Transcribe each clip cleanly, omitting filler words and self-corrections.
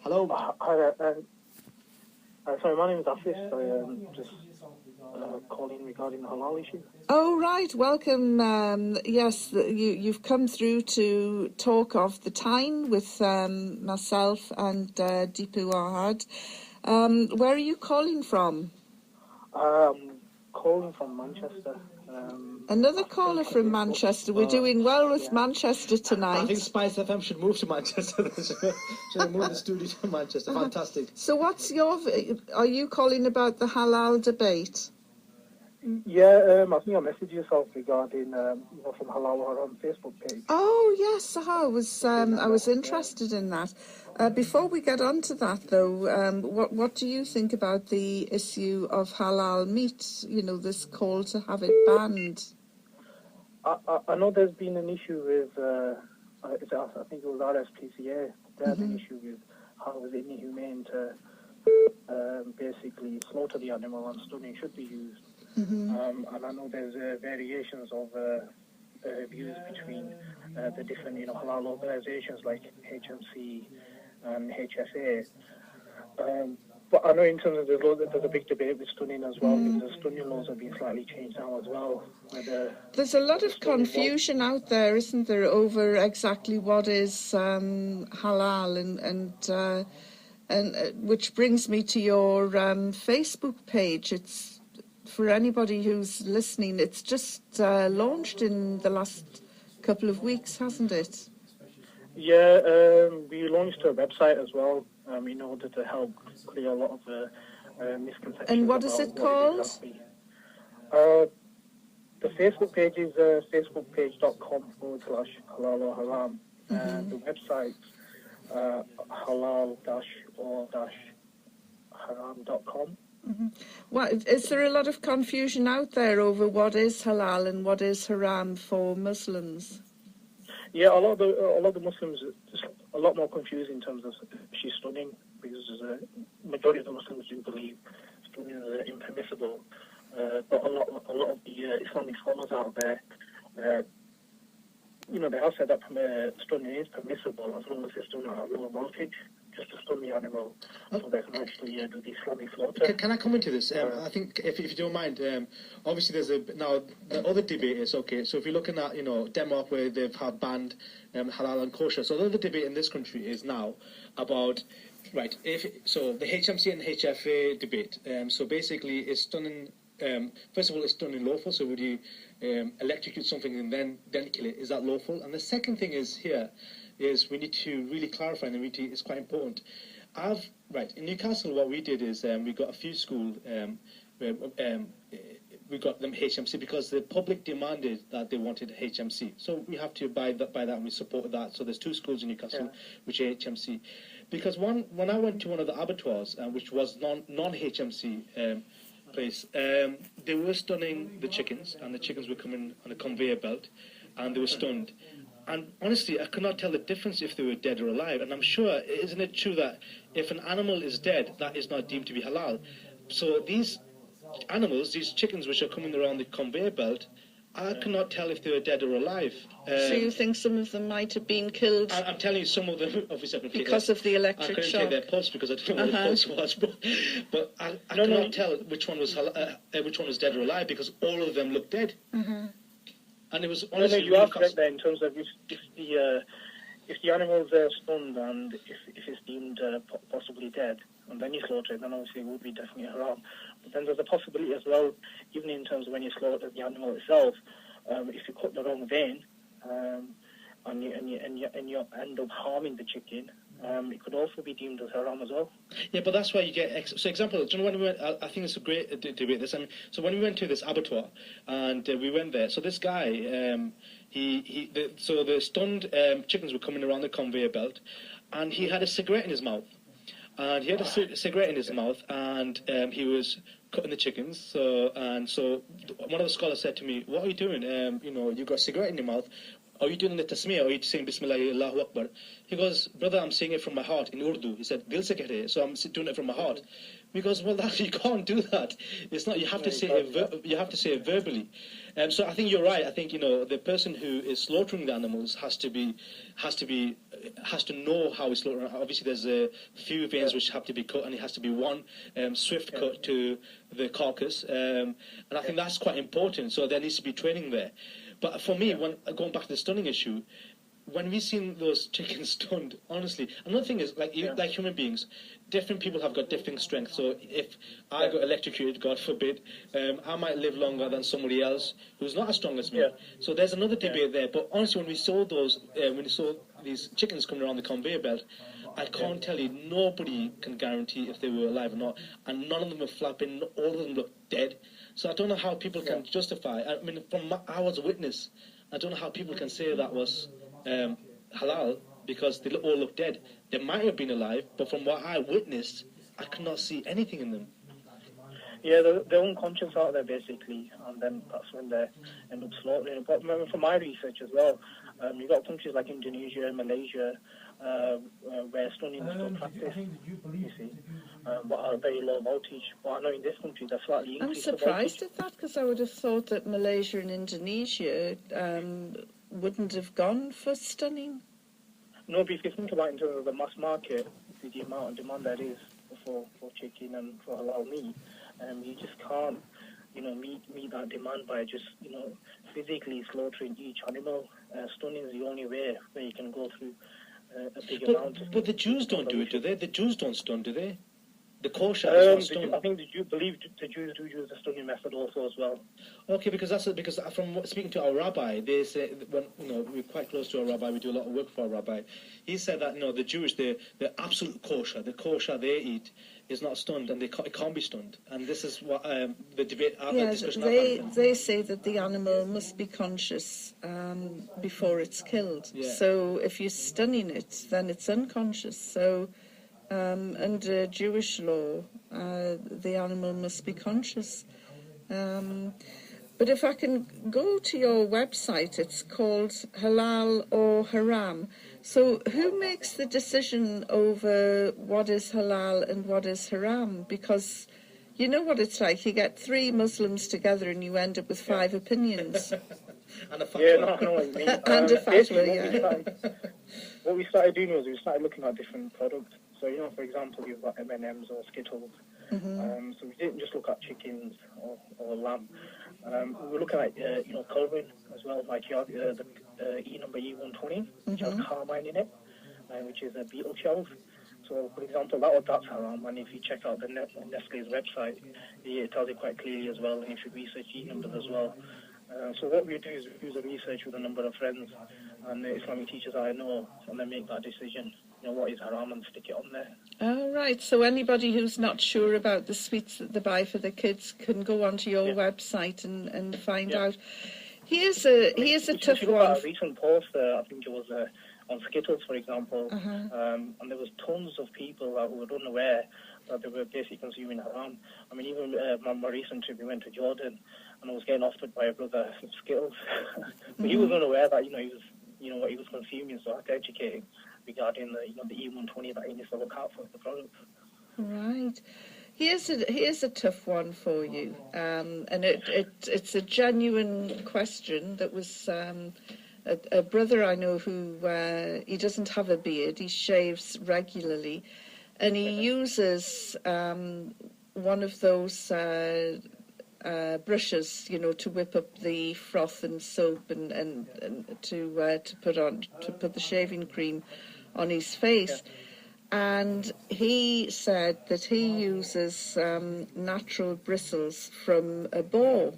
Hello. Hi, sorry, my name is Asif. Just calling regarding the halal issue. Oh, right. Welcome. Yes, you've come through to talk of the time with myself and Deepu Ahad. Where are you calling from? I'm calling from Manchester. Another caller from Manchester. We're doing well with Manchester tonight. I think Spice FM should move to Manchester. Should move the studio to Manchester. Fantastic. So are you calling about the halal debate? Yeah, I think I messaged yourself regarding from Halal Haram Facebook page. Oh yes, I was interested in that. Before we get on to that, though, what do you think about the issue of halal meat? You know, this call to have it banned. I know there's been an issue with I think it was RSPCA. They had an issue with how it was inhumane to basically slaughter the animal, and stunning should be used. And I know there's variations of views between the different, halal organizations like HMC and HSA. But I know in terms of there's a big debate with stunning as well, because the stunning laws have been slightly changed now as well. There's a lot of confusion out there, isn't there, over exactly what is halal, and which brings me to your Facebook page. It's for anybody who's listening. It's just launched in the last couple of weeks, hasn't it? Yeah, we launched a website as well in order to help clear a lot of misconceptions. And what is it called? Exactly. The Facebook page is facebook.com/halal-or-haram. And the website halal-or-haram.com. Is there a lot of confusion out there over what is halal and what is haram for Muslims? Yeah, a lot of the Muslims just a lot more confused in terms of she's stunning, because a majority of the Muslims do believe stunning is impermissible. But a lot of the Islamic scholars out there, they have said that stunning is permissible as long as it's done at a lower voltage, just to stun the animal, so they can actually do the Islamic slaughter. Can I come into this? I think, if you don't mind, obviously now the other debate is, okay, so if you're looking at, Denmark, where they've had banned halal and kosher, so the other debate in this country is now about, right, so the HMC and HFA debate, so basically it's stunning, first of all, it's stunning lawful, so would you electrocute something and then kill it? Is that lawful? And the second thing is we need to really clarify, and it's quite important. In Newcastle, what we did is we got a few schools, we got them HMC because the public demanded that they wanted HMC. So we have to buy that, and we supported that. So there's two schools in Newcastle which are HMC. Because when I went to one of the abattoirs, which was non-HMC place, they were stunning the chickens, and the chickens were coming on a conveyor belt, and they were stunned. And honestly, I could not tell the difference if they were dead or alive. And I'm sure, isn't it true that if an animal is dead, that is not deemed to be halal? So these animals, these chickens which are coming around the conveyor belt, I cannot tell if they were dead or alive. So you think some of them might have been killed? I'm telling you, some of them, obviously, because of the electric shock. I couldn't take their pulse because I didn't know what the pulse was. But I cannot tell which one was dead or alive, because all of them looked dead. And it was honestly you are correct there in terms of if the animal's stunned and if it's deemed possibly dead, and then you slaughter it, then obviously it would be definitely haram. But then there's a possibility as well, even in terms of when you slaughter the animal itself, if you cut the wrong vein, and you end up harming the chicken, it could also be deemed as haram as well. Yeah, but that's why you get... So example, do you know when we went... I think it's a great debate, this. So when we went to this abattoir, and we went there, so this guy, so the stunned chickens were coming around the conveyor belt, and he had a cigarette in his mouth. And he had a cigarette in his mouth, and he was cutting the chickens. So one of the scholars said to me, "What are you doing? You've got a cigarette in your mouth. are you doing the tasmiyah, or are you saying Bismillah, Allahu Akbar? He goes, brother, I'm saying it from my heart in Urdu. He said, Dil se keh rahe, so I'm doing it from my heart. Because, well, you can't do that. It's not. You have to say it. You have to say it verbally. So I think you're right. I think the person who is slaughtering the animals has to know how he's slaughtering. Obviously, there's a few veins which have to be cut, and it has to be one swift cut to the carcass. And I think that's quite important. So there needs to be training there. But for me, when going back to the stunning issue, when we've seen those chickens stunned, honestly, another thing is like human beings, different people have got different strengths. So if I got electrocuted, God forbid, I might live longer than somebody else who's not as strong as me. Yeah. So there's another debate there. But honestly, when we saw these chickens coming around the conveyor belt, I can't tell you, nobody can guarantee if they were alive or not, and none of them were flapping. All of them looked dead. So I don't know how people can justify. I mean, I was a witness. I don't know how people can say that was halal, because they all look dead. They might have been alive, but from what I witnessed, I could not see anything in them. Yeah, they're unconscious out there basically, and then that's when they end up slaughtering. But remember, from my research as well, you've got countries like Indonesia and Malaysia where stunning is still practiced, you see, but at a very low voltage. But I know in this country they're slightly increased. I'm surprised at that, because I would have thought that Malaysia and Indonesia wouldn't have gone for stunning. No, but if you think about it in terms of the mass market, the amount of demand there is for chicken and for halal meat, you just can't, meet that demand by just, physically slaughtering each animal. Stunning is the only way where you can go through a big amount. But the Jews don't do it, do they? The Jews don't stun, do they? The kosher is not stun. I think the Jews do use the stunning method also as well. Okay, because from speaking to our rabbi, they say when we're quite close to our rabbi, we do a lot of work for our rabbi. He said that the Jewish, the absolute kosher, the kosher they eat is not stunned, and it can't be stunned. And this is what the debate, discussion. They say that the animal must be conscious before it's killed. Yeah. So if you're stunning it, then it's unconscious. So under Jewish law, the animal must be conscious. But if I can go to your website, it's called Halal or Haram. So who makes the decision over what is halal and what is haram? Because you know what it's like. You get 3 Muslims together and you end up with 5 opinions. And a fatwa. Yeah, no, I know what you mean. And a fatwa, What we started doing was we started looking at different products. So, for example, you've got M&Ms or Skittles. Mm-hmm. So we didn't just look at chickens or lamb. We were looking at, coloring as well, like you have the E number E120, which has carmine in it, which is a beetle shells. So, for example, that's haram. And if you check out the Nestle's website, it tells you quite clearly as well, and you should research E numbers as well. So what we do is we do the research with a number of friends and the Islamic teachers I know, and then make that decision, what is haram, and stick it on there. Oh, right. So anybody who's not sure about the sweets that they buy for the kids can go onto your website and find out. Here's a tough one. A recent post, I think it was on Skittles, for example, and there was tons of people who were unaware that they were basically consuming haram. I mean, even my recent trip, we went to Jordan, and I was getting offered by a brother some Skittles, but he was unaware that he was, what he was consuming. So I had to educate him regarding the E120 that he needs to look out for the product. Right. Here's a tough one for you, and it's a genuine question that was. A brother I know who he doesn't have a beard, he shaves regularly, and he uses one of those brushes, to whip up the froth and soap and to put the shaving cream on his face. And he said that he uses natural bristles from a boar,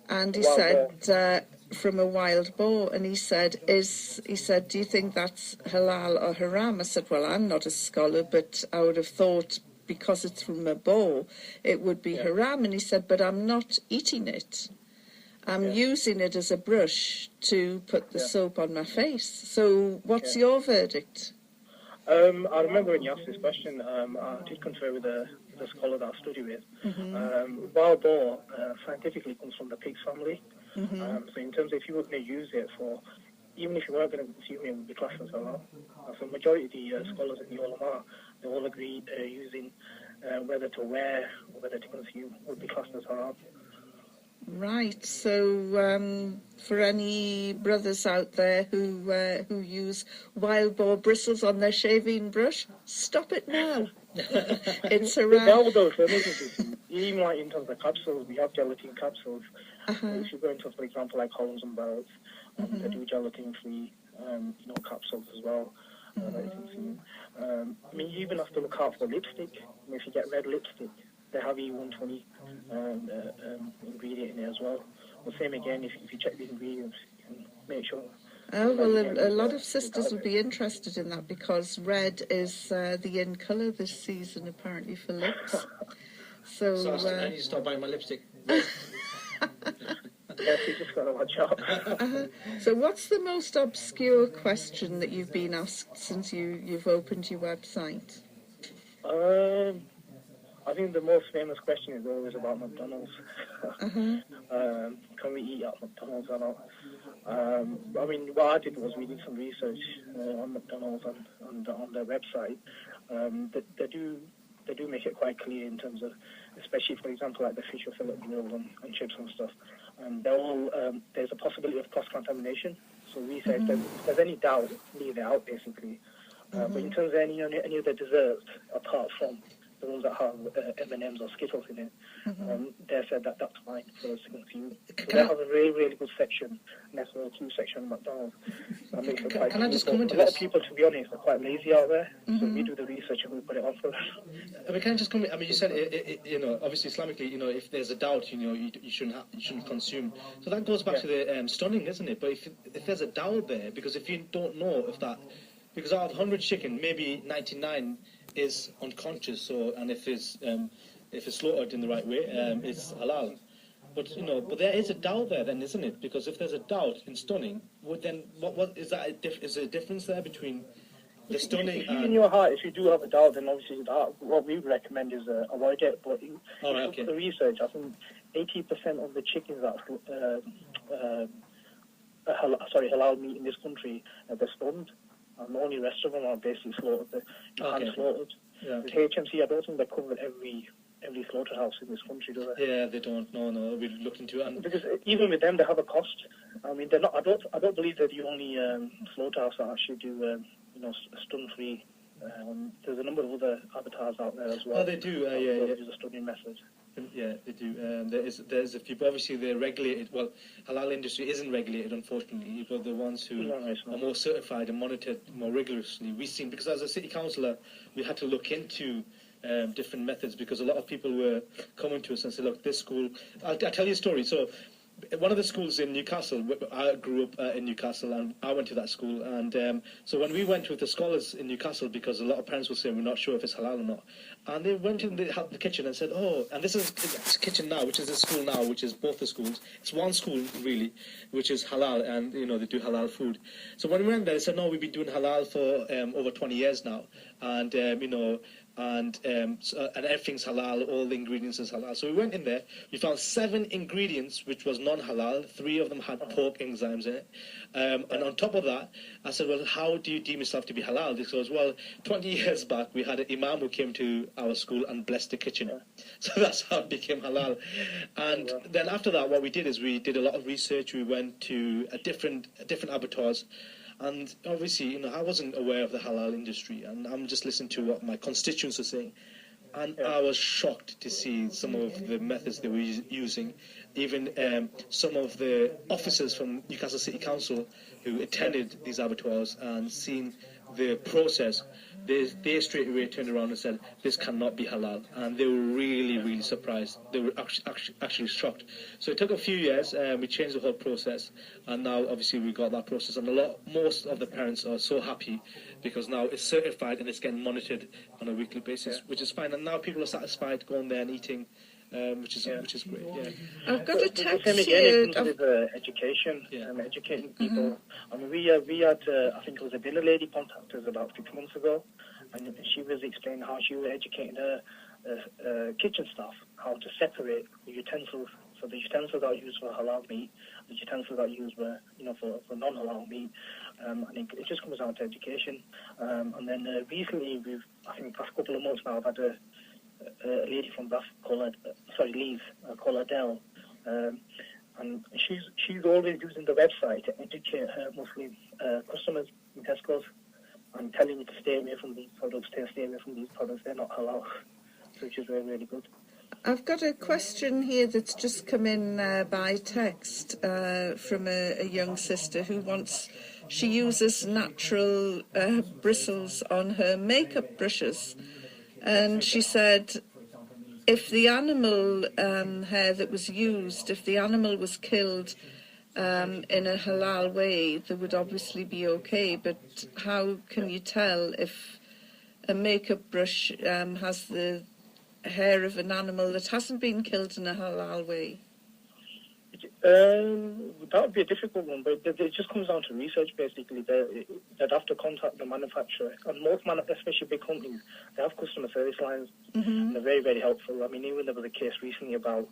and he said. From a wild boar, and he said, do you think that's halal or haram? I said, well, I'm not a scholar, but I would have thought because it's from a boar, it would be haram. And he said, but I'm not eating it. I'm using it as a brush to put the soap on my face. So what's your verdict? I remember when you asked this question, I did confer with the scholar that I study with. Wild boar scientifically comes from the pig's family. So in terms of if you were going to use it for, even if you weren't going to consume it, it would be classed as halal. So majority of the scholars in the ulama, they all agree using whether to wear or whether to consume would be classed as halal. Right. So for any brothers out there who use wild boar bristles on their shaving brush, stop it now. It's haram. Now though, for even like in terms of capsules, we have gelatin capsules. If you go into, for example, like Holmes and Barrett, they do gelatin-free, capsules as well. That you can see. I mean, you even have to look out for lipstick. I mean, if you get red lipstick, they have E120 ingredient in it as well. The same again, if you check the ingredients, you can make sure. Oh, well, a lot of sisters will be interested in that because red is the in colour this season, apparently, for lips. So I need to stop buying my lipstick. Yes, you just got to watch out. So what's the most obscure question that you've been asked since you've opened your website? I think the most famous question is always about McDonald's. Can we eat at McDonald's or not? I mean, what I did was we did some research on McDonald's and on their website. They do make it quite clear in terms of, especially for example, like the fish or fillet grill and chips and stuff. And they're all there's a possibility of cross-contamination. So we say if there's any doubt, leave it out basically. But in terms of any of the desserts, apart from the ones that have M&Ms or Skittles in it, they said that that's fine for us to consume. So they have a really, really good section, an SO2 section of McDonald's. That makes it quite Can I just cool. comment A to lot this? of people, to be honest, are quite lazy out there. So we do the research and we put it on for them. I mean, can I just comment? I mean, you said, obviously Islamically, if there's a doubt, you shouldn't consume. So that goes back to the stunning, isn't it? But if there's a doubt there, because if you don't know if that, because out of 100 chicken, maybe 99 is unconscious. So, and if it's slaughtered in the right way, it's halal. But but there is a doubt there, then, isn't it? Because if there's a doubt in stunning, what is that? Is there a difference there between the stunning and in your heart, if you do have a doubt, then obviously what we would recommend is avoid it. But for the research, I think 80% of the chickens that halal meat in this country, they're stunned. And the only rest of them are basically slaughtered. Hand-slaughtered. Yeah. With HMC, I don't think they cover every slaughterhouse in this country, do they? Yeah, they don't. No, we looked into it. Because even with them, they have a cost. I mean, they're not. I don't believe they're the only slaughterhouse that actually do stun-free. There's a number of other abattoirs out there as well. Oh, they do. Yeah. Use a stunning method. Yeah, they do. There's a few. Obviously, they're regulated. Well, halal industry isn't regulated, unfortunately. But the ones who are more certified and monitored more rigorously, we've seen. Because as a city councillor, we had to look into different methods because a lot of people were coming to us and said, "Look, this school." I'll tell you a story. So, one of the schools in Newcastle, I grew up in Newcastle and I went to that school, and so when we went with the scholars in Newcastle, because a lot of parents were saying we're not sure if it's halal or not, and they went in the kitchen and said, and this is the kitchen now, which is the school now, which is both the schools, it's one school really, which is halal, and they do halal food. So when we went there, they said, no, we've been doing halal for over 20 years now, and and everything's halal, all the ingredients is halal. So we went in there, we found 7 ingredients which was non-halal, 3 of them had pork enzymes in it, and on top of that, I said, well, how do you deem yourself to be halal? This goes, well, 20 years back, we had an imam who came to our school and blessed the kitchen. So that's how it became halal. And then after that, what we did is we did a lot of research, we went to different abattoirs, and obviously, I wasn't aware of the halal industry, and I'm just listening to what my constituents were saying. And I was shocked to see some of the methods they were using. Even some of the officers from Newcastle City Council who attended these abattoirs and seen the process, they straight away turned around and said, this cannot be halal. And they were really, really surprised. They were actually shocked. So it took a few years, we changed the whole process, and now obviously we got that process. And most of the parents are so happy because now it's certified and it's getting monitored on a weekly basis, which is fine. And now people are satisfied going there and eating, which is great. Yeah. I've got a text here. With education, educating people. I mean, we had I think it was a dinner lady contacted us about 6 months ago, and she was explaining how she was educating her kitchen staff how to separate the utensils So the utensils that are used for halal meat, the utensils that are used for non-halal meat, I think it just comes down to education. And then recently, I think past couple of months now, I've had a lady from Bath called Adele, and she's always using the website to educate her Muslim customers in Tesco's and telling you to stay away from these products, they're not halal, which is really, really good. I've got a question here that's just come in by text from a young sister who she uses natural bristles on her makeup brushes, and she said if the animal hair that was used, if the animal was killed in a halal way, they would obviously be okay, but how can you tell if a makeup brush has the hair of an animal that hasn't been killed in a halal way? That would be a difficult one, but it just comes down to research, basically. They'd have to contact the manufacturer, and most especially big companies, they have customer service lines, and they're very, very helpful. I mean, even there was a case recently about,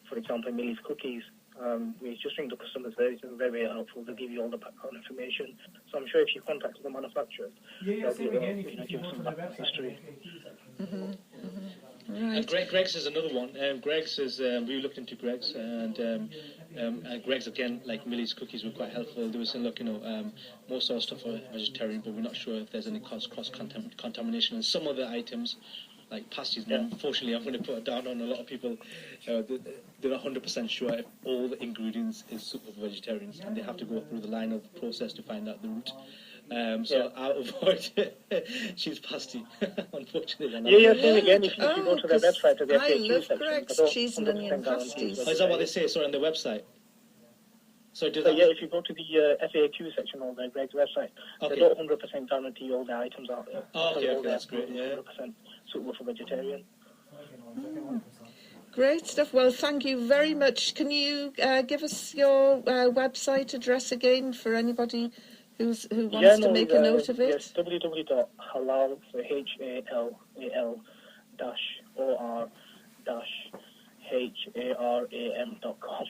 for example, Millie's cookies. We just ring the customer service, and very, very helpful. They'll give you all the background information. So I'm sure if you contact the manufacturers, they'll give you some background history. Right. Greg's is another one. Greg's is we looked into Greg's, and Greg's again, like Millie's cookies, were quite helpful. They were saying, look, most of our stuff are vegetarian, but we're not sure if there's any cross contamination. And some other items, like pasties, unfortunately, I'm going to put it down on a lot of people. They're 100% sure if all the ingredients is super for vegetarians, and they have to go through the line of the process to find out the root. So I'll avoid cheese pasty, unfortunately. Same again. If you go to their website, to their FAQ section, Greg's cheese and onion pasties. Oh, is that what they say? Sorry, on the website. If you go to the FAQ section on the Greg's website, they don't 100% guarantee all the items out there. Okay, that's great. 100% suitable for vegetarian. Great stuff. Well, thank you very much. Can you give us your website address again for anybody who wants to make a note of it? Yes, www.halal, so HALAL-HARAM.com.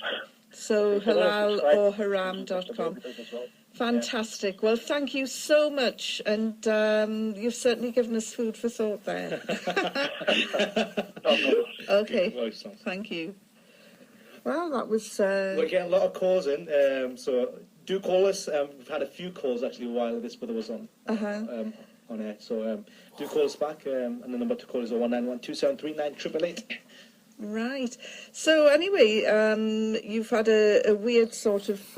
So halal-or-haram.com. Fantastic. Well, thank you so much, and you've certainly given us food for thought there. Okay, thank you. Well, that was... We're getting a lot of calls in, so do call us. We've had a few calls actually while this brother was on air, so do call us back, and the number to call is 01912 273 9888. Right. So anyway, you've had a weird sort of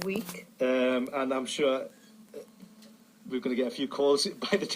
week. And I'm sure we're going to get a few calls by the time